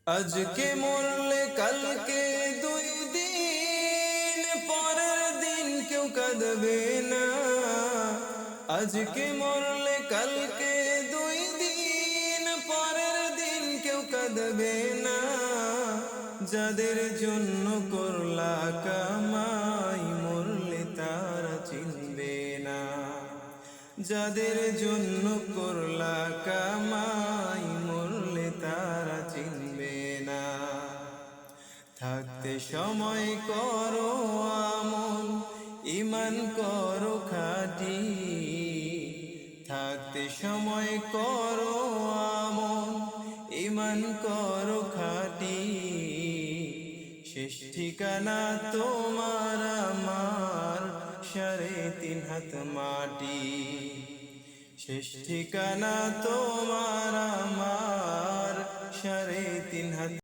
আজকে মরলে কালকে দুই দিন, পরের দিন কেউ কাঁদবে না। আজকে মরলে কালকে দুই দিন, পরের দিন কেউ কাঁদবে না। যাদের জন্য করলা কামাই, মরলে তারা চিনবে না। যাদের জন্য করলা কামাই, মরলে তারা চিনবে না। থাকতে সময় করো আমল, ঈমান করো খাঁটি। থাকতে সময় করো আমল, ঈমান করো খাঁটি। শেষ ঠিকানা তোমার আমার 3.5 হাত মাটি। শেষ ঠিকানা তোমার আমার 3.5 হাত